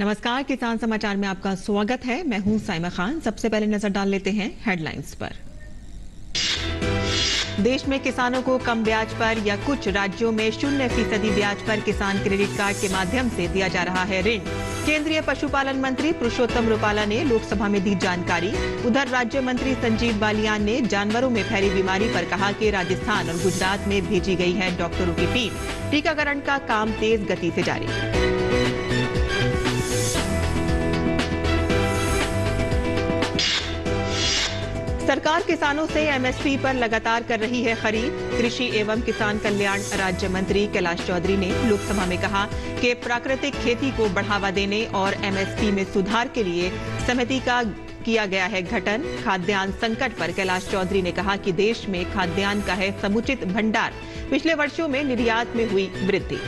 नमस्कार, किसान समाचार में आपका स्वागत है। मैं हूं साइमा खान। सबसे पहले नजर डाल लेते हैं हेडलाइंस पर। देश में किसानों को कम ब्याज पर या कुछ राज्यों में 0% ब्याज पर किसान क्रेडिट कार्ड के माध्यम से दिया जा रहा है ऋण। केंद्रीय पशुपालन मंत्री पुरुषोत्तम रुपाला ने लोकसभा में दी जानकारी। उधर राज्य मंत्री संजीव बालियान ने जानवरों में फैली बीमारी पर कहा कि राजस्थान और गुजरात में भेजी गई है डॉक्टरों की टीम। टीकाकरण का काम तेज गति से जारी। सरकार किसानों से एमएसपी पर लगातार कर रही है खरीद। कृषि एवं किसान कल्याण राज्य मंत्री कैलाश चौधरी ने लोकसभा में कहा कि प्राकृतिक खेती को बढ़ावा देने और एमएसपी में सुधार के लिए समिति का किया गया है गठन। खाद्यान्न संकट पर कैलाश चौधरी ने कहा कि देश में खाद्यान्न का है समुचित भंडार। पिछले वर्षों में निर्यात में हुई वृद्धि।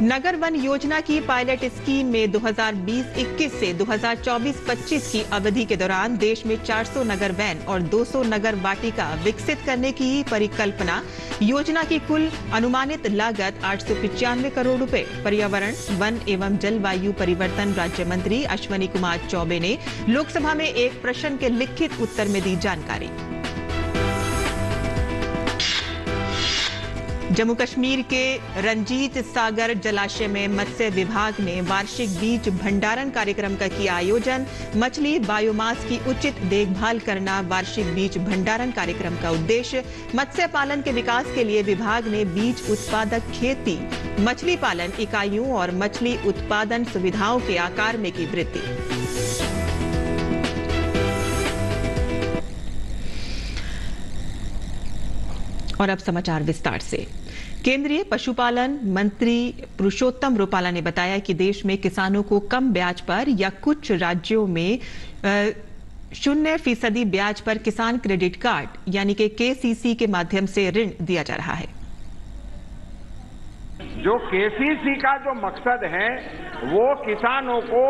नगर वन योजना की पायलट स्कीम में 2020-21 से 2024-25 की अवधि के दौरान देश में 400 नगर वैन और 200 नगर वाटिका विकसित करने की परिकल्पना। योजना की कुल अनुमानित लागत 895 करोड़ रुपए। पर्यावरण, वन एवं जलवायु परिवर्तन राज्य मंत्री अश्विनी कुमार चौबे ने लोकसभा में एक प्रश्न के लिखित उत्तर में दी जानकारी। जम्मू कश्मीर के रंजीत सागर जलाशय में मत्स्य विभाग ने वार्षिक बीज भंडारण कार्यक्रम का किया आयोजन। मछली बायोमास की उचित देखभाल करना वार्षिक बीज भंडारण कार्यक्रम का उद्देश्य। मत्स्य पालन के विकास के लिए विभाग ने बीज उत्पादक खेती, मछली पालन इकाइयों और मछली उत्पादन सुविधाओं के आकार में की वृद्धि। और अब समाचार विस्तार से। केंद्रीय पशुपालन मंत्री पुरुषोत्तम रुपाला ने बताया कि देश में किसानों को कम ब्याज पर या कुछ राज्यों में 0% ब्याज पर किसान क्रेडिट कार्ड यानी कि केसीसी के माध्यम से ऋण दिया जा रहा है। जो केसीसी का जो मकसद है वो किसानों को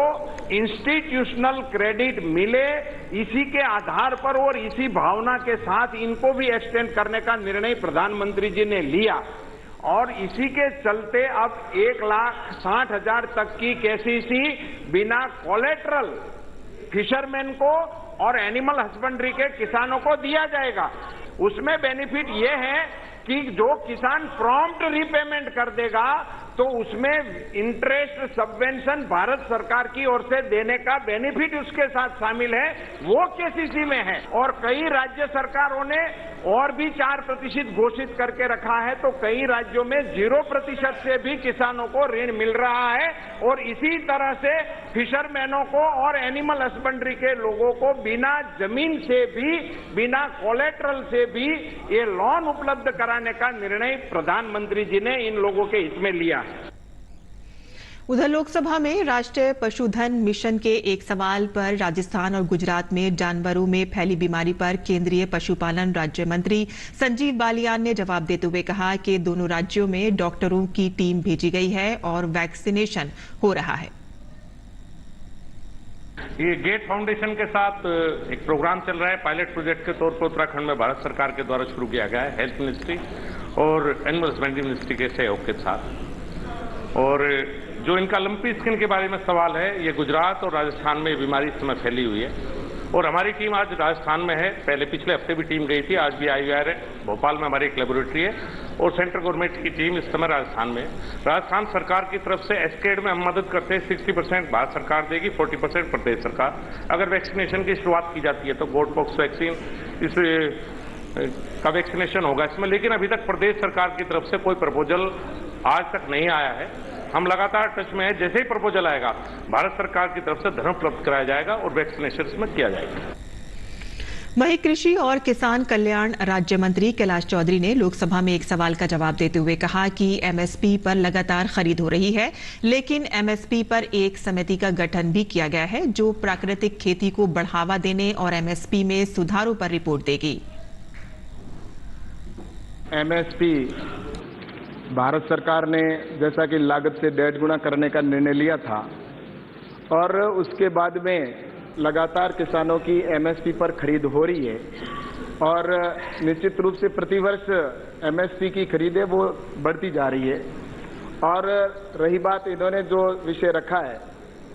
इंस्टीट्यूशनल क्रेडिट मिले, इसी के आधार पर और इसी भावना के साथ इनको भी एक्सटेंड करने का निर्णय प्रधानमंत्री जी ने लिया और इसी के चलते अब 1,60,000 तक की केसीसी बिना कोलेटरल फिशरमैन को और एनिमल हस्बेंड्री के किसानों को दिया जाएगा। उसमें बेनिफिट ये है कि जो किसान प्रॉम्प्ट रीपेमेंट कर देगा तो उसमें इंटरेस्ट सबवेंशन भारत सरकार की ओर से देने का बेनिफिट उसके साथ शामिल है, वो केसीसी में है। और कई राज्य सरकारों ने और भी 4% घोषित करके रखा है, तो कई राज्यों में 0% से भी किसानों को ऋण मिल रहा है। और इसी तरह से फिशरमैनों को और एनिमल हस्बेंड्री के लोगों को बिना जमीन से भी, बिना कोलेटरल से भी ये लोन उपलब्ध कराने का निर्णय प्रधानमंत्री जी ने इन लोगों के हित में लिया। उधर लोकसभा में राष्ट्रीय पशुधन मिशन के एक सवाल पर राजस्थान और गुजरात में जानवरों में फैली बीमारी पर केंद्रीय पशुपालन राज्य मंत्री संजीव बालियान ने जवाब देते हुए कहा कि दोनों राज्यों में डॉक्टरों की टीम भेजी गई है और वैक्सीनेशन हो रहा है। ये गेट फाउंडेशन के साथ एक प्रोग्राम चल रहा है, पायलट प्रोजेक्ट के तौर पर उत्तराखंड में भारत सरकार के द्वारा शुरू किया गया है, हेल्थ मिनिस्ट्री और एनिमल हस्बेंड्री मिनिस्ट्री के सहयोग के साथ। और जो इनका लंपी स्किन के बारे में सवाल है, ये गुजरात और राजस्थान में बीमारी इस समय फैली हुई है और हमारी टीम आज राजस्थान में है। पहले पिछले हफ्ते भी टीम गई थी, आज भी आई है। भोपाल में हमारी एक लेबोरेटरी है और सेंट्रल गवर्नमेंट की टीम इस समय राजस्थान में है। राजस्थान सरकार की तरफ से एस्केड में हम मदद करते हैं। 60% भारत सरकार देगी, 40% प्रदेश सरकार। अगर वैक्सीनेशन की शुरुआत की जाती है तो गोट पॉक्स वैक्सीन इस का वैक्सीनेशन होगा इसमें, लेकिन अभी तक प्रदेश सरकार की तरफ से कोई प्रपोजल आज तक नहीं आया है। हम लगातार टच में हैं, जैसे ही प्रपोजल आएगा भारत सरकार की तरफ से धन उपलब्ध कराया जाएगा और वैक्सीनेशन इसमें किया जाएगा। वहीं कृषि और किसान कल्याण राज्य मंत्री कैलाश चौधरी ने लोकसभा में एक सवाल का जवाब देते हुए कहा कि एमएसपी पर लगातार खरीद हो रही है, लेकिन एमएसपी पर एक समिति का गठन भी किया गया है जो प्राकृतिक खेती को बढ़ावा देने और एमएसपी में सुधारों पर रिपोर्ट देगी। एमएसपी भारत सरकार ने जैसा कि लागत से 1.5 गुना करने का निर्णय लिया था और उसके बाद में लगातार किसानों की एमएसपी पर खरीद हो रही है। और निश्चित रूप से प्रतिवर्ष एमएसपी की खरीद है वो बढ़ती जा रही है। और रही बात इन्होंने जो विषय रखा है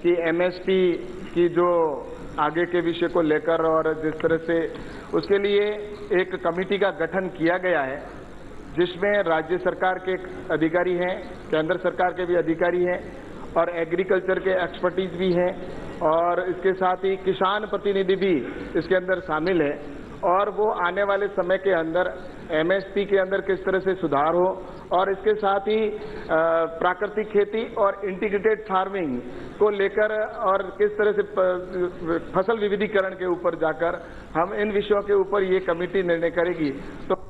कि एमएसपी की जो आगे के विषय को लेकर और जिस तरह से उसके लिए एक कमेटी का गठन किया गया है जिसमें राज्य सरकार के अधिकारी हैं, केंद्र सरकार के भी अधिकारी हैं और एग्रीकल्चर के एक्सपर्टीज भी हैं और इसके साथ ही किसान प्रतिनिधि भी इसके अंदर शामिल है और वो आने वाले समय के अंदर एमएसपी के अंदर किस तरह से सुधार हो और इसके साथ ही प्राकृतिक खेती और इंटीग्रेटेड फार्मिंग को लेकर और किस तरह से फसल विविधीकरण के ऊपर जाकर हम इन विषयों के ऊपर ये कमेटी निर्णय करेगी। तो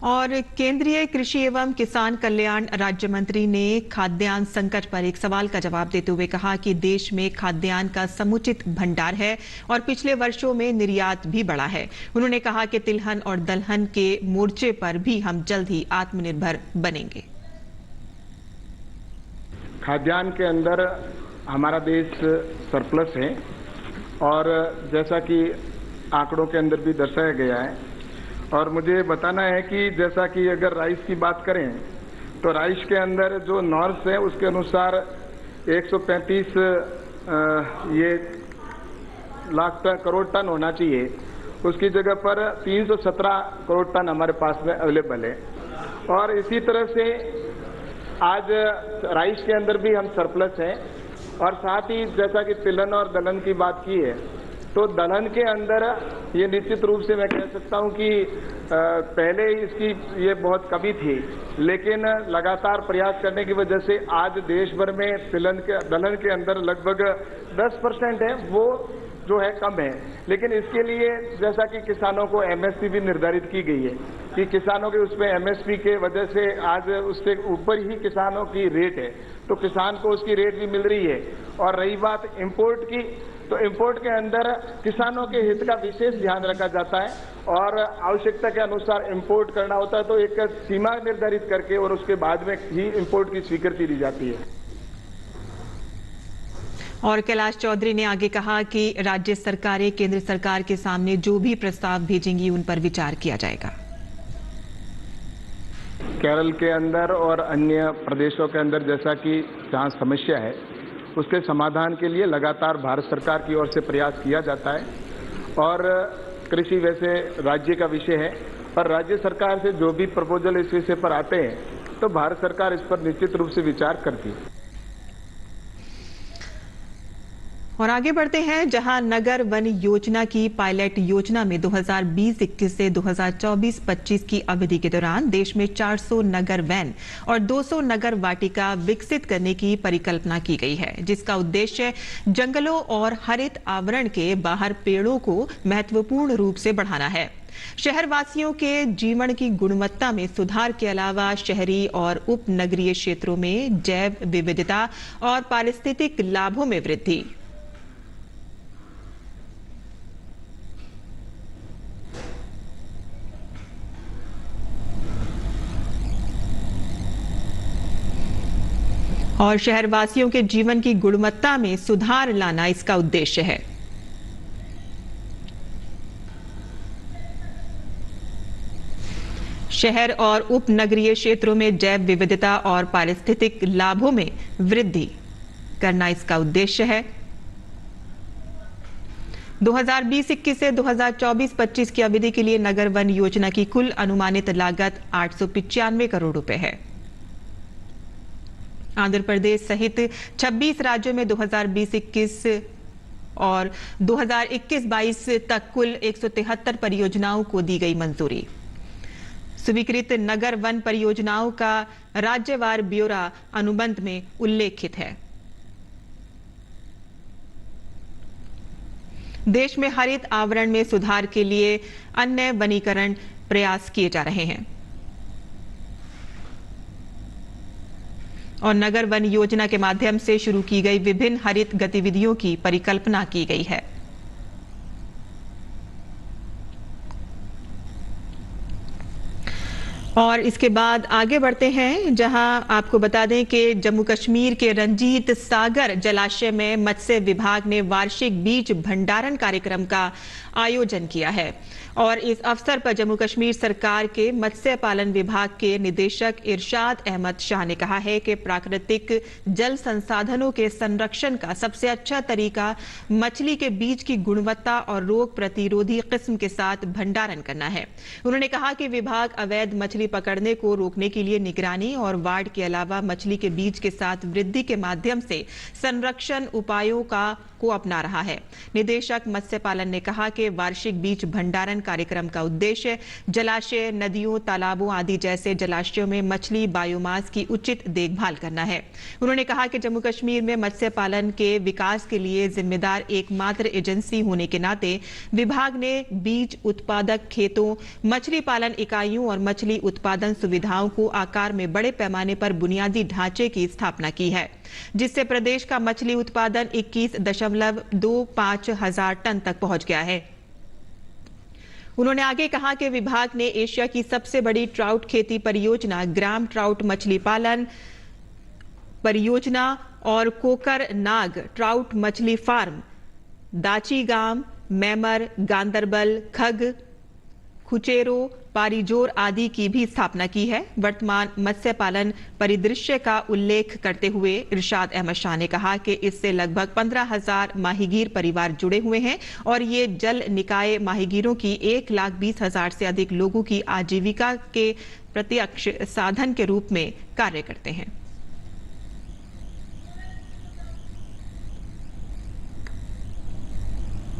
और केंद्रीय कृषि एवं किसान कल्याण राज्य मंत्री ने खाद्यान्न संकट पर एक सवाल का जवाब देते हुए कहा कि देश में खाद्यान्न का समुचित भंडार है और पिछले वर्षों में निर्यात भी बढ़ा है। उन्होंने कहा कि तिलहन और दलहन के मोर्चे पर भी हम जल्द ही आत्मनिर्भर बनेंगे। खाद्यान्न के अंदर हमारा देश सरप्लस है और जैसा कि आंकड़ों के अंदर भी दर्शाया गया है और मुझे बताना है कि जैसा कि अगर राइस की बात करें तो राइस के अंदर जो नॉर्म्स है उसके अनुसार 135 ये लाख करोड़ टन होना चाहिए, उसकी जगह पर 317 करोड़ टन हमारे पास में अवेलेबल है। और इसी तरह से आज राइस के अंदर भी हम सरप्लस हैं और साथ ही जैसा कि तिलहन और दलहन की बात की है तो दलहन के अंदर ये निश्चित रूप से मैं कह सकता हूं कि पहले इसकी ये बहुत कमी थी, लेकिन लगातार प्रयास करने की वजह से आज देश भर में दलहन के अंदर लगभग 10% है वो जो है कम है। लेकिन इसके लिए जैसा कि किसानों को एमएसपी भी निर्धारित की गई है कि किसानों के उसमें एमएसपी के वजह से आज उससे ऊपर ही किसानों की रेट है तो किसान को उसकी रेट भी मिल रही है। और रही बात इंपोर्ट की तो इंपोर्ट के अंदर किसानों के हित का विशेष ध्यान रखा जाता है और आवश्यकता के अनुसार इंपोर्ट करना होता है तो एक सीमा निर्धारित करके और उसके बाद में ही इंपोर्ट की स्वीकृति दी जाती है। और कैलाश चौधरी ने आगे कहा कि राज्य सरकारें केंद्र सरकार के सामने जो भी प्रस्ताव भेजेंगी उन पर विचार किया जाएगा। केरल के अंदर और अन्य प्रदेशों के अंदर जैसा कि जहां समस्या है उसके समाधान के लिए लगातार भारत सरकार की ओर से प्रयास किया जाता है और कृषि वैसे राज्य का विषय है पर राज्य सरकार से जो भी प्रपोजल इस विषय पर आते हैं तो भारत सरकार इस पर निश्चित रूप से विचार करती है। और आगे बढ़ते हैं जहां नगर वन योजना की पायलट योजना में 2020-21 से 2024-25 की अवधि के दौरान देश में 400 नगर वैन और 200 नगर वाटिका विकसित करने की परिकल्पना की गई है, जिसका उद्देश्य जंगलों और हरित आवरण के बाहर पेड़ों को महत्वपूर्ण रूप से बढ़ाना है। शहरवासियों के जीवन की गुणवत्ता में सुधार के अलावा शहरी और उपनगरीय क्षेत्रों में जैव विविधता और पारिस्थितिक लाभों में वृद्धि। और शहरवासियों के जीवन की गुणवत्ता में सुधार लाना इसका उद्देश्य है। शहर और उपनगरीय क्षेत्रों में जैव विविधता और पारिस्थितिक लाभों में वृद्धि करना इसका उद्देश्य है। 2020-21 से 2024-25 की अवधि के लिए नगर वन योजना की कुल अनुमानित लागत 895 करोड़ रुपए है। आंध्र प्रदेश सहित 26 राज्यों में 2020-21 और 2021-22 तक कुल 173 परियोजनाओं को दी गई मंजूरी। स्वीकृत नगर वन परियोजनाओं का राज्यवार ब्यौरा अनुबंध में उल्लेखित है। देश में हरित आवरण में सुधार के लिए अन्य वनीकरण प्रयास किए जा रहे हैं और नगर वन योजना के माध्यम से शुरू की गई विभिन्न हरित गतिविधियों की परिकल्पना की गई है। और इसके बाद आगे बढ़ते हैं, जहां आपको बता दें कि जम्मू कश्मीर के रंजीत सागर जलाशय में मत्स्य विभाग ने वार्षिक बीज भंडारण कार्यक्रम का आयोजन किया है। और इस अवसर पर जम्मू कश्मीर सरकार के मत्स्य पालन विभाग के निदेशक इरशाद अहमद शाह ने कहा है कि प्राकृतिक जल संसाधनों के संरक्षण का सबसे अच्छा तरीका मछली के बीज की गुणवत्ता और रोग प्रतिरोधी किस्म के साथ भंडारण करना है। उन्होंने कहा कि विभाग अवैध मछली पकड़ने को रोकने के लिए निगरानी और वार्ड के अलावा मछली के बीज के साथ वृद्धि के माध्यम से संरक्षण उपायों को अपना रहा है। निदेशक मत्स्य पालन ने कहा कि वार्षिक बीज भंडारण कार्यक्रम का उद्देश्य जलाशय, नदियों, तालाबों आदि जैसे जलाशयों में मछली बायोमास की उचित देखभाल करना है। उन्होंने कहा कि जम्मू कश्मीर में मत्स्य पालन के विकास के लिए जिम्मेदार एकमात्र एजेंसी होने के नाते विभाग ने बीज उत्पादक खेतों, मछली पालन इकाइयों और मछली उत्पादन सुविधाओं को आकार में बड़े पैमाने पर बुनियादी ढांचे की स्थापना की है, जिससे प्रदेश का मछली उत्पादन 21.25 हजार टन तक पहुंच गया है। उन्होंने आगे कहा कि विभाग ने एशिया की सबसे बड़ी ट्राउट खेती परियोजना ग्राम ट्राउट मछली पालन परियोजना और कोकर नाग ट्राउट मछली फार्म दाचीगाम, मैमर, गांदरबल, खग, खुचेरो, पारीजोर आदि की भी स्थापना की है। वर्तमान मत्स्य पालन परिदृश्य का उल्लेख करते हुए इरशाद अहमद शाह ने कहा कि इससे लगभग 15,000 माहीगीर परिवार जुड़े हुए हैं और ये जल निकाय माहीगीरों की 1,20,000 से अधिक लोगों की आजीविका के प्रत्यक्ष साधन के रूप में कार्य करते हैं।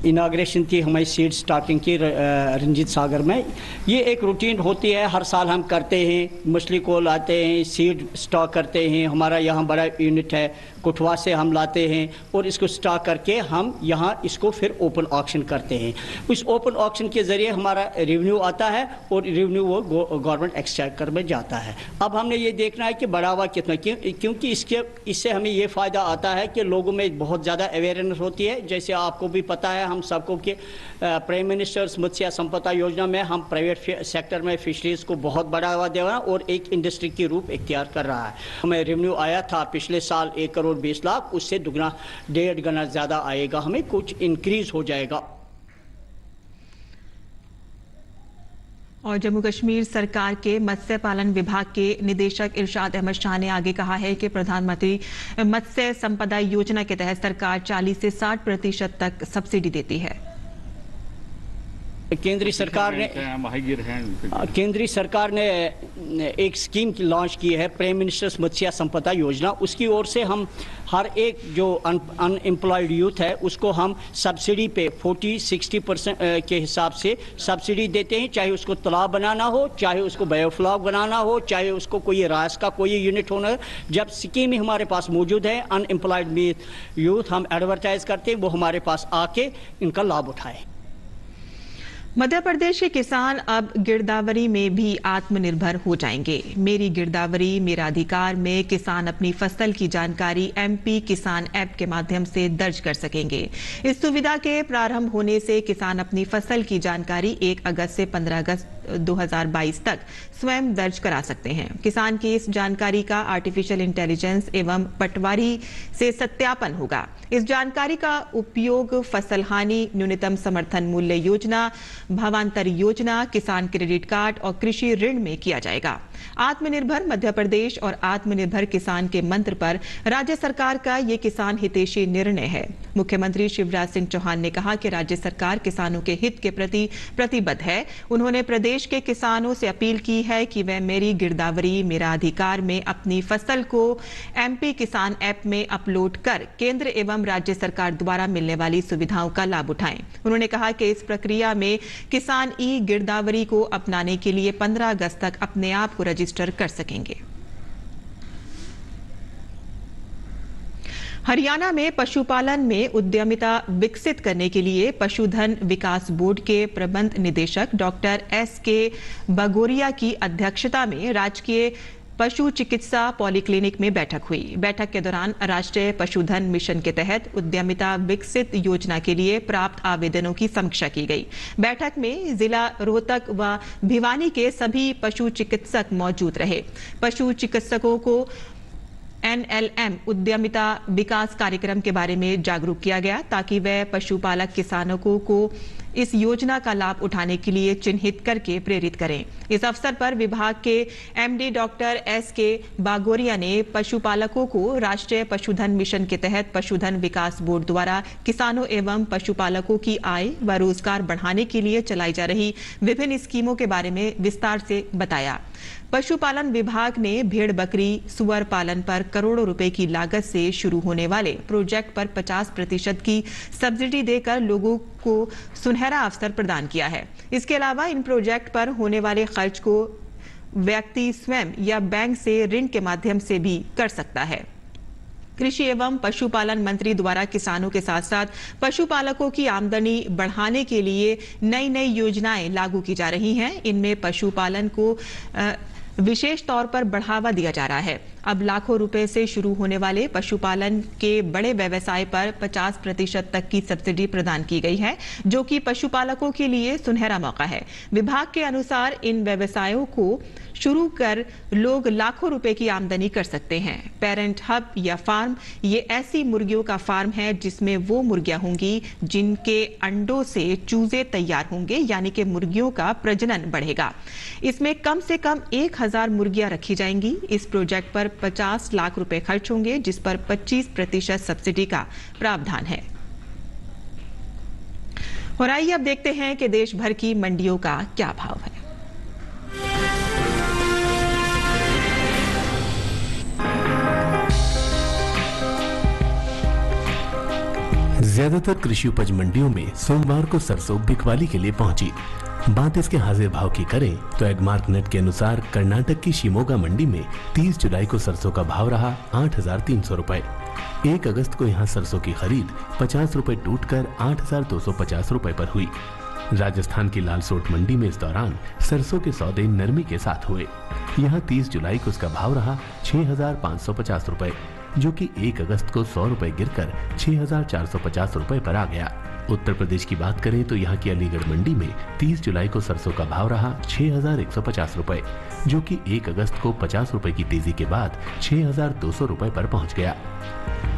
इनाग्रेशन थी हमारी सीड स्टार्टिंग की रंजीत सागर में। ये एक रूटीन होती है, हर साल हम करते हैं, मछली को लाते हैं, सीड स्टॉक करते हैं। हमारा यहाँ बड़ा यूनिट है, कुठवा से हम लाते हैं और इसको स्टॉक करके हम यहाँ इसको फिर ओपन ऑक्शन करते हैं। उस ओपन ऑक्शन के ज़रिए हमारा रेवेन्यू आता है और रेवेन्यू वो गवर्नमेंट एक्सचेकर में जाता है। अब हमने ये देखना है कि बढ़ावा कितना, क्योंकि इससे हमें ये फ़ायदा आता है कि लोगों में बहुत ज़्यादा अवेयरनेस होती है। जैसे आपको भी पता है हम सबको कि प्राइम मिनिस्टर्स मत्स्य संपदा योजना में हम प्राइवेट सेक्टर में फिशरीज को बहुत बढ़ावा दे रहा है और एक इंडस्ट्री की रूप इख्तियार कर रहा है। हमें रेवेन्यू आया था पिछले साल 1 करोड़ 20 लाख, उससे दुगना 1.5 गुना ज़्यादा आएगा, हमें कुछ इंक्रीज हो जाएगा। और जम्मू कश्मीर सरकार के मत्स्य पालन विभाग के निदेशक इरशाद अहमद शाह ने आगे कहा है कि प्रधानमंत्री मत्स्य संपदा योजना के तहत सरकार 40 से 60% तक सब्सिडी देती है। केंद्रीय सरकार ने एक स्कीम लॉन्च की है, प्राइम मिनिस्टर्स मत्स्य संपदा योजना। उसकी ओर से हम हर एक जो अनएम्प्लॉयड यूथ है उसको हम सब्सिडी पे 40-60% के हिसाब से सब्सिडी देते हैं, चाहे उसको तालाब बनाना हो, चाहे उसको बायोफ्लॉक बनाना हो, चाहे उसको कोई रास का कोई यूनिट होना। जब स्कीम ही हमारे पास मौजूद है, अनएम्प्लॉयड यूथ हम एडवर्टाइज करते हैं, वो हमारे पास आके इनका लाभ उठाए। मध्य प्रदेश के किसान अब गिरदावरी में भी आत्मनिर्भर हो जाएंगे। मेरी गिरदावरी मेरा अधिकार में किसान अपनी फसल की जानकारी MP किसान ऐप के माध्यम से दर्ज कर सकेंगे। इस सुविधा के प्रारंभ होने से किसान अपनी फसल की जानकारी 1 अगस्त से 15 अगस्त 2022 तक स्वयं दर्ज करा सकते हैं। किसान की इस जानकारी का आर्टिफिशियल इंटेलिजेंस एवं पटवारी से सत्यापन होगा। इस जानकारी का उपयोग फसल हानि, न्यूनतम समर्थन मूल्य योजना, भावांतर योजना, किसान क्रेडिट कार्ड और कृषि ऋण में किया जाएगा। आत्मनिर्भर मध्य प्रदेश और आत्मनिर्भर किसान के मंत्र पर राज्य सरकार का ये किसान हितैषी निर्णय है। मुख्यमंत्री शिवराज सिंह चौहान ने कहा कि राज्य सरकार किसानों के हित के प्रति प्रतिबद्ध है। उन्होंने प्रदेश के किसानों से अपील की है कि वे मेरी गिरदावरी मेरा अधिकार में अपनी फसल को MP किसान ऐप में अपलोड कर केंद्र एवं राज्य सरकार द्वारा मिलने वाली सुविधाओं का लाभ उठाएं। उन्होंने कहा कि इस प्रक्रिया में किसान गिरदावरी को अपनाने के लिए 15 अगस्त तक अपने आप को रजिस्टर कर सकेंगे। हरियाणा में पशुपालन में उद्यमिता विकसित करने के लिए पशुधन विकास बोर्ड के प्रबंध निदेशक डॉक्टर SK बगोरिया की अध्यक्षता में राजकीय पशु चिकित्सा पॉलीक्लिनिक में बैठक हुई। बैठक के दौरान राष्ट्रीय पशुधन मिशन के तहत उद्यमिता विकसित योजना के लिए प्राप्त आवेदनों की समीक्षा की गई। बैठक में जिला रोहतक व भिवानी के सभी पशु चिकित्सक मौजूद रहे। पशु चिकित्सकों को NLM उद्यमिता विकास कार्यक्रम के बारे में जागरूक किया गया ताकि वह पशुपालक किसानों को इस योजना का लाभ उठाने के लिए चिन्हित करके प्रेरित करें। इस अवसर पर विभाग के MD डॉक्टर SK बागोरिया ने पशुपालकों को राष्ट्रीय पशुधन मिशन के तहत पशुधन विकास बोर्ड द्वारा किसानों एवं पशुपालकों की आय व रोजगार बढ़ाने के लिए चलाई जा रही विभिन्न स्कीमों के बारे में विस्तार से बताया। पशुपालन विभाग ने भेड़ बकरी सुअर पालन पर करोड़ों रुपए की लागत से शुरू होने वाले प्रोजेक्ट पर 50% की सब्सिडी देकर लोगों को सुनहरा अवसर प्रदान किया है। इसके अलावा इन प्रोजेक्ट पर होने वाले खर्च को व्यक्ति स्वयं या बैंक से ऋण के माध्यम से भी कर सकता है। कृषि एवं पशुपालन मंत्री द्वारा किसानों के साथ साथ पशुपालकों की आमदनी बढ़ाने के लिए नई नई योजनाएं लागू की जा रही हैं। इनमें पशुपालन को विशेष तौर पर बढ़ावा दिया जा रहा है। अब लाखों रुपए से शुरू होने वाले पशुपालन के बड़े व्यवसाय पर 50% तक की सब्सिडी प्रदान की गई है, जो कि पशुपालकों के लिए सुनहरा मौका है। विभाग के अनुसार इन व्यवसायों को शुरू कर लोग लाखों रुपए की आमदनी कर सकते हैं। पेरेंट हब या फार्म ये ऐसी मुर्गियों का फार्म है जिसमें वो मुर्गियां होंगी जिनके अंडों से चूजे तैयार होंगे, यानी कि मुर्गियों का प्रजनन बढ़ेगा। इसमें कम से कम 1000 मुर्गियां रखी जाएंगी। इस प्रोजेक्ट पर 50 लाख रुपए खर्च होंगे, जिस पर 25% सब्सिडी का प्रावधान है। और आइए अब देखते हैं कि देश भर की मंडियों का क्या भाव है। ज्यादातर कृषि उपज मंडियों में सोमवार को सरसों बिकवाली के लिए पहुंची। बात इसके हाजिर भाव की करें तो एगमार्क नेट के अनुसार कर्नाटक की शिमोगा मंडी में 30 जुलाई को सरसों का भाव रहा 8,300 रुपए। 1 अगस्त को यहां सरसों की खरीद 50 रुपए टूटकर 8,250 रुपए पर हुई। राजस्थान की लालसोट मंडी में इस दौरान सरसों के सौदे नरमी के साथ हुए। यहां 30 जुलाई को उसका भाव रहा 6,550 रुपए, जो कि 1 अगस्त को 100 रुपए गिरकर 6,450 रुपए पर आ गया। उत्तर प्रदेश की बात करें तो यहाँ की अलीगढ़ मंडी में 30 जुलाई को सरसों का भाव रहा 6,150 रुपए, जो कि 1 अगस्त को 50 रुपए की तेजी के बाद 6,200 रुपए पर पहुंच गया।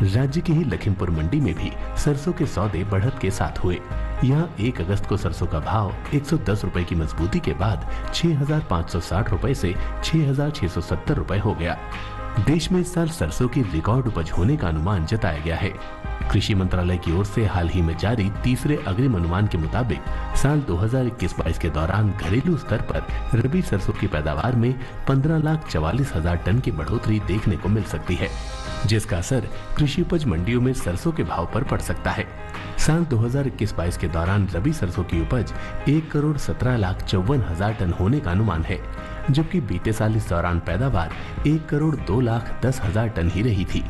राज्य की ही लखीमपुर मंडी में भी सरसों के सौदे बढ़त के साथ हुए। यहाँ 1 अगस्त को सरसों का भाव 110 रुपए की मजबूती के बाद 6,560 रुपए से 6,670 रुपए हो गया। देश में इस साल सरसों की रिकॉर्ड उपज होने का अनुमान जताया गया है। कृषि मंत्रालय की ओर से हाल ही में जारी तीसरे अग्रिम अनुमान के मुताबिक साल 2021-22 के दौरान घरेलू स्तर पर रबी सरसों की पैदावार में 15,44,000 टन की बढ़ोतरी देखने को मिल सकती है, जिसका असर कृषि उपज मंडियों में सरसों के भाव पर पड़ सकता है। साल 2021-22 के दौरान रबी सरसों की उपज 1,17,54,000 टन होने का अनुमान है, जबकि बीते साल इस दौरान पैदावार 1,02,10,000 टन ही रही थी।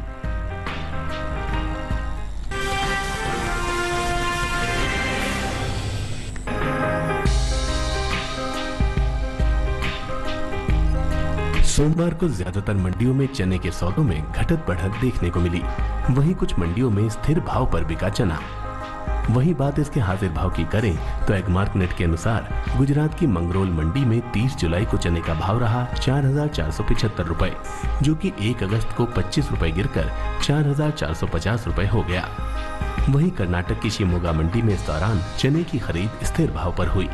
सोमवार को ज्यादातर मंडियों में चने के सौदों में घटत बढ़त देखने को मिली। वहीं कुछ मंडियों में स्थिर भाव पर बिका चना। वहीं बात इसके हाजिर भाव की करें तो एगमार्क नेट के अनुसार गुजरात की मंगरोल मंडी में 30 जुलाई को चने का भाव रहा 4,475 रुपए, जो कि 1 अगस्त को 25 रुपए गिरकर 4,450 रुपए हो गया। वहीं कर्नाटक की शिमोगा मंडी में इस दौरान चने की खरीद स्थिर भाव पर हुई।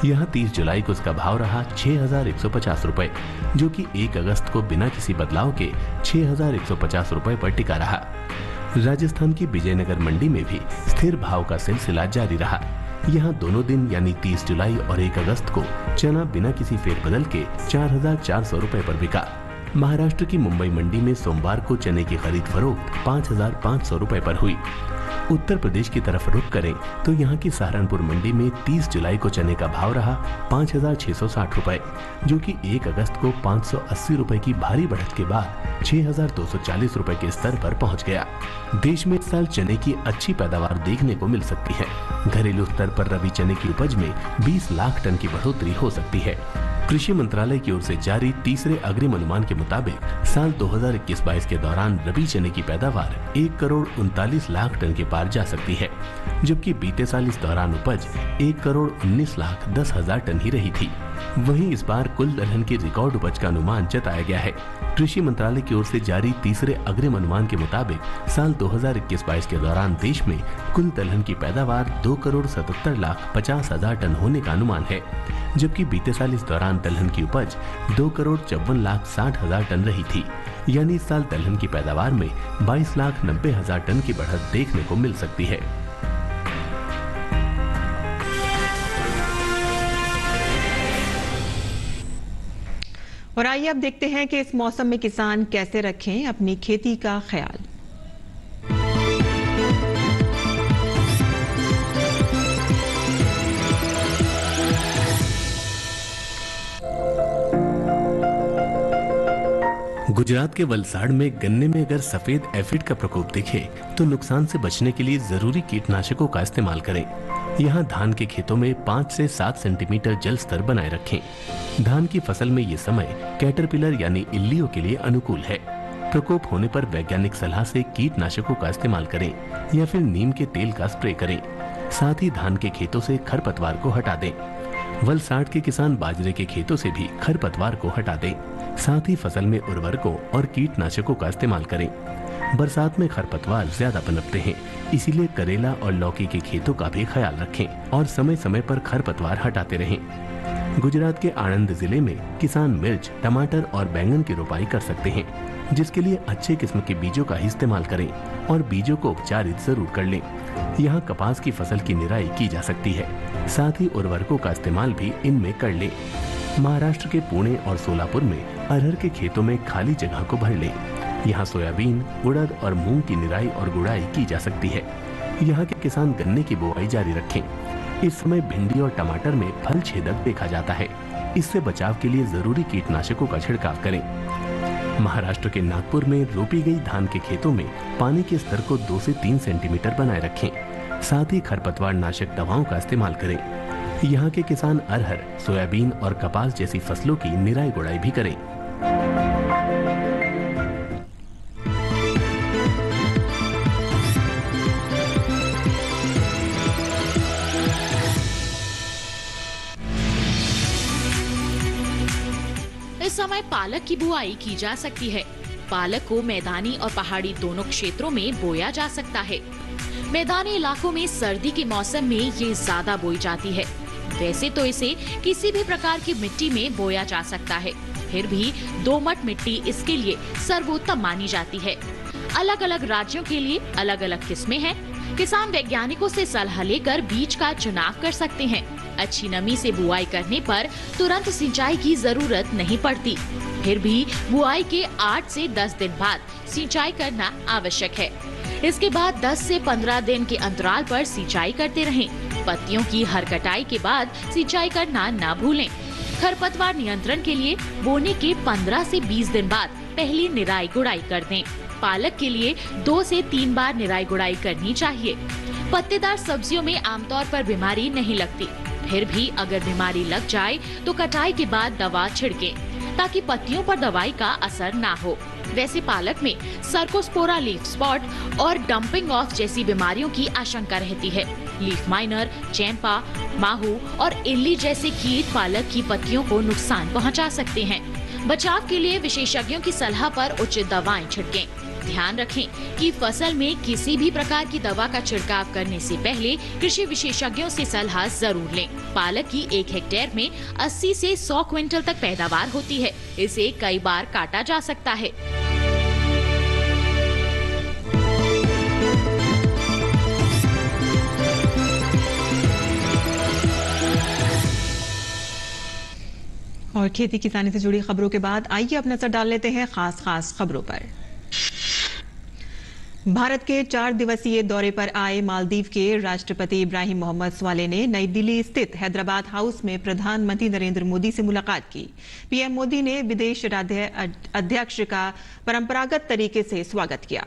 यहाँ 30 जुलाई को उसका भाव रहा 6,150 रुपए, जो कि 1 अगस्त को बिना किसी बदलाव के 6,150 रुपए पर टिका रहा। राजस्थान की विजयनगर मंडी में भी स्थिर भाव का सिलसिला जारी रहा। यहाँ दोनों दिन यानी 30 जुलाई और 1 अगस्त को चना बिना किसी फेरबदल के 4,400 रुपए पर बिका। महाराष्ट्र की मुंबई मंडी में सोमवार को चने की खरीद फरोख्त 5,500 रुपए पर हुई। उत्तर प्रदेश की तरफ रुख करें तो यहाँ की सहारनपुर मंडी में 30 जुलाई को चने का भाव रहा 5,660 रुपए, जो कि 1 अगस्त को 580 रुपए की भारी बढ़त के बाद 6,240 रुपए के स्तर पर पहुंच गया। देश में इस साल चने की अच्छी पैदावार देखने को मिल सकती है। घरेलू स्तर पर रबी चने की उपज में 20 लाख टन की बढ़ोतरी हो सकती है। कृषि मंत्रालय की ओर से जारी तीसरे अग्रिम अनुमान के मुताबिक साल 2021-22 के दौरान रबी चने की पैदावार 1,39,00,000 टन के पार जा सकती है, जबकि बीते साल इस दौरान उपज 1,19,10,000 टन ही रही थी। वहीं इस बार कुल दलहन की रिकॉर्ड उपज का अनुमान जताया गया है। कृषि मंत्रालय की ओर से जारी तीसरे अग्रिम अनुमान के मुताबिक साल 2021-22 के दौरान देश में कुल दलहन की पैदावार 2,77,50,000 टन होने का अनुमान है, जबकि बीते साल इस दौरान दलहन की उपज 2,54,60,000 टन रही थी। यानी इस साल दलहन की पैदावार में 22,90,000 टन की बढ़त देखने को मिल सकती है। और आइए अब देखते हैं कि इस मौसम में किसान कैसे रखें अपनी खेती का ख्याल। गुजरात के वलसाड़ में गन्ने में अगर सफेद एफिड का प्रकोप दिखे तो नुकसान से बचने के लिए जरूरी कीटनाशकों का इस्तेमाल करें। यहाँ धान के खेतों में 5 से 7 सेंटीमीटर जल स्तर बनाए रखें। धान की फसल में ये समय कैटरपिलर यानी इल्लियों के लिए अनुकूल है। प्रकोप होने पर वैज्ञानिक सलाह से कीटनाशकों का इस्तेमाल करें या फिर नीम के तेल का स्प्रे करें। साथ ही धान के खेतों से खरपतवार को हटा दें। वलसाड़ के किसान बाजरे के खेतों से भी खरपतवार को हटा दें। साथ ही फसल में उर्वरकों और कीटनाशकों का इस्तेमाल करें। बरसात में खरपतवार ज्यादा पनपते हैं, इसीलिए करेला और लौकी के खेतों का भी ख्याल रखें और समय समय पर खरपतवार हटाते रहें। गुजरात के आणंद जिले में किसान मिर्च, टमाटर और बैंगन की रोपाई कर सकते हैं, जिसके लिए अच्छे किस्म के बीजों का ही इस्तेमाल करें और बीजों को उपचारित जरूर कर लें। यहाँ कपास की फसल की निराई की जा सकती है। साथ ही उर्वरकों का इस्तेमाल भी इनमें कर लें। महाराष्ट्र के पुणे और सोलापुर में अरहर के खेतों में खाली जगह को भर लें। यहाँ सोयाबीन, उड़द और मूंग की निराई और गुड़ाई की जा सकती है। यहाँ के किसान गन्ने की बुआई जारी रखें। इस समय भिंडी और टमाटर में फल छेदक देखा जाता है। इससे बचाव के लिए जरूरी कीटनाशकों का छिड़काव करें। महाराष्ट्र के नागपुर में रोपी गई धान के खेतों में पानी के स्तर को 2 से 3 सेंटीमीटर बनाए रखें। साथ ही खरपतवार नाशक दवाओं का इस्तेमाल करें। यहाँ के किसान अरहर, सोयाबीन और कपास जैसी फसलों की निराई गुड़ाई भी करें। इस समय पालक की बुआई की जा सकती है। पालक को मैदानी और पहाड़ी दोनों क्षेत्रों में बोया जा सकता है। मैदानी इलाकों में सर्दी के मौसम में ये ज्यादा बोई जाती है। वैसे तो इसे किसी भी प्रकार की मिट्टी में बोया जा सकता है, फिर भी दोमट मिट्टी इसके लिए सर्वोत्तम मानी जाती है। अलग अलग राज्यों के लिए अलग अलग किस्में हैं। किसान वैज्ञानिकों से सलाह लेकर बीज का चुनाव कर सकते हैं। अच्छी नमी से बुआई करने पर तुरंत सिंचाई की जरूरत नहीं पड़ती। फिर भी बुआई के 8 से 10 दिन बाद सिंचाई करना आवश्यक है। इसके बाद 10 से 15 दिन के अंतराल पर सिंचाई करते रहें। पत्तियों की हर कटाई के बाद सिंचाई करना न भूलें। खरपतवार नियंत्रण के लिए बोने के 15 से 20 दिन बाद पहली निराई गुड़ाई कर दें। पालक के लिए 2 से 3 बार निराई गुड़ाई करनी चाहिए। पत्तेदार सब्जियों में आमतौर पर बीमारी नहीं लगती, फिर भी अगर बीमारी लग जाए तो कटाई के बाद दवा छिड़कें ताकि पत्तियों पर दवाई का असर ना हो। वैसे पालक में सर्कोस्पोरा लीफ स्पॉट और डंपिंग ऑफ जैसी बीमारियों की आशंका रहती है। लीफ माइनर, चैंपा, माहू और इल्ली जैसे कीट पालक की पत्तियों को नुकसान पहुंचा सकते हैं। बचाव के लिए विशेषज्ञों की सलाह पर उचित दवाएं छिड़कें। ध्यान रखें कि फसल में किसी भी प्रकार की दवा का छिड़काव करने से पहले कृषि विशेषज्ञों से सलाह जरूर लें। पालक की 1 हेक्टेयर में 80 से 100 क्विंटल तक पैदावार होती है। इसे कई बार काटा जा सकता है। और खेती किसानी से जुड़ी खबरों के बाद आइए अब नजर डाल लेते हैं खास खबरों पर। भारत के 4 दिवसीय दौरे पर आए मालदीव के राष्ट्रपति इब्राहिम मोहम्मद स्वालेह ने नई दिल्ली स्थित हैदराबाद हाउस में प्रधानमंत्री नरेंद्र मोदी से मुलाकात की। पीएम मोदी ने विदेश अध्यक्ष का परंपरागत तरीके से स्वागत किया।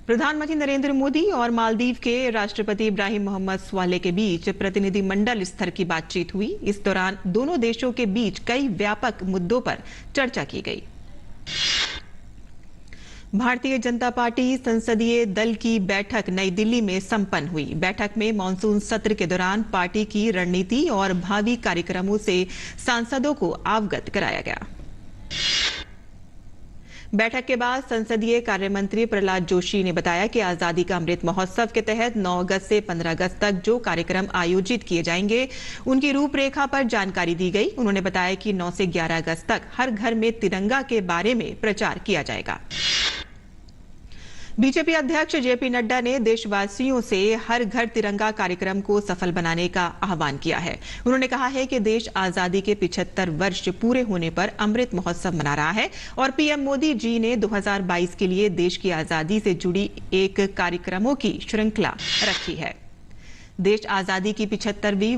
प्रधानमंत्री नरेंद्र मोदी और मालदीव के राष्ट्रपति इब्राहिम मोहम्मद स्वालेह के बीच प्रतिनिधिमंडल स्तर की बातचीत हुई। इस दौरान दोनों देशों के बीच कई व्यापक मुद्दों पर चर्चा की गई। भारतीय जनता पार्टी संसदीय दल की बैठक नई दिल्ली में संपन्न हुई। बैठक में मॉनसून सत्र के दौरान पार्टी की रणनीति और भावी कार्यक्रमों से सांसदों को अवगत कराया गया। बैठक के बाद संसदीय कार्य मंत्री प्रहलाद जोशी ने बताया कि आजादी का अमृत महोत्सव के तहत 9 अगस्त से 15 अगस्त तक जो कार्यक्रम आयोजित किए जाएंगे उनकी रूपरेखा पर जानकारी दी गई। उन्होंने बताया कि 9 से 11 अगस्त तक हर घर में तिरंगा के बारे में प्रचार किया जाएगा। बीजेपी अध्यक्ष जेपी नड्डा ने देशवासियों से हर घर तिरंगा कार्यक्रम को सफल बनाने का आह्वान किया है। उन्होंने कहा है कि देश आजादी के 75 वर्ष पूरे होने पर अमृत महोत्सव मना रहा है और पीएम मोदी जी ने 2022 के लिए देश की आजादी से जुड़ी एक कार्यक्रमों की श्रृंखला रखी है। देश आजादी की 75वीं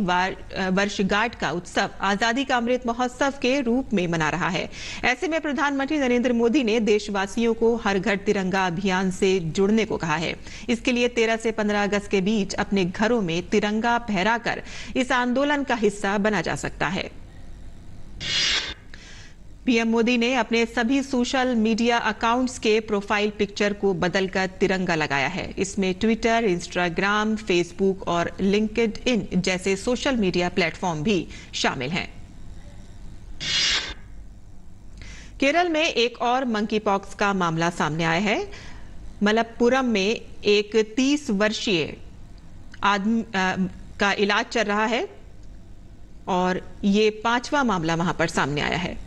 वर्षगांठ का उत्सव आजादी का अमृत महोत्सव के रूप में मना रहा है। ऐसे में प्रधानमंत्री नरेंद्र मोदी ने देशवासियों को हर घर तिरंगा अभियान से जुड़ने को कहा है। इसके लिए 13 से 15 अगस्त के बीच अपने घरों में तिरंगा फहराकर इस आंदोलन का हिस्सा बना जा सकता है। पीएम मोदी ने अपने सभी सोशल मीडिया अकाउंट्स के प्रोफाइल पिक्चर को बदलकर तिरंगा लगाया है। इसमें ट्विटर, इंस्टाग्राम, फेसबुक और लिंक्डइन जैसे सोशल मीडिया प्लेटफॉर्म भी शामिल हैं। केरल में एक और मंकी पॉक्स का मामला सामने आया है। मलप्पुरम में एक 30 वर्षीय आदमी का इलाज चल रहा है और ये 5वां मामला वहां पर सामने आया है।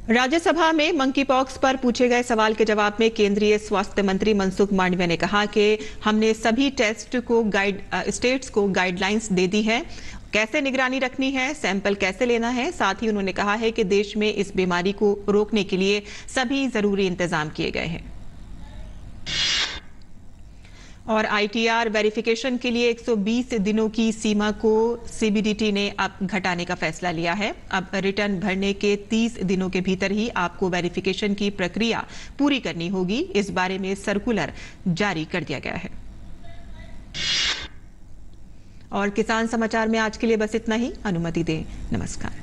राज्यसभा में मंकी पॉक्स पर पूछे गए सवाल के जवाब में केंद्रीय स्वास्थ्य मंत्री मनसुख मांडविया ने कहा कि हमने सभी स्टेट्स को गाइडलाइंस दे दी है, कैसे निगरानी रखनी है, सैंपल कैसे लेना है। साथ ही उन्होंने कहा है कि देश में इस बीमारी को रोकने के लिए सभी जरूरी इंतजाम किए गए हैं। और आईटीआर वेरिफिकेशन के लिए 120 दिनों की सीमा को सीबीडीटी ने अब घटाने का फैसला लिया है। अब रिटर्न भरने के 30 दिनों के भीतर ही आपको वेरिफिकेशन की प्रक्रिया पूरी करनी होगी। इस बारे में सर्कुलर जारी कर दिया गया है। और किसान समाचार में आज के लिए बस इतना ही। अनुमति दें। नमस्कार।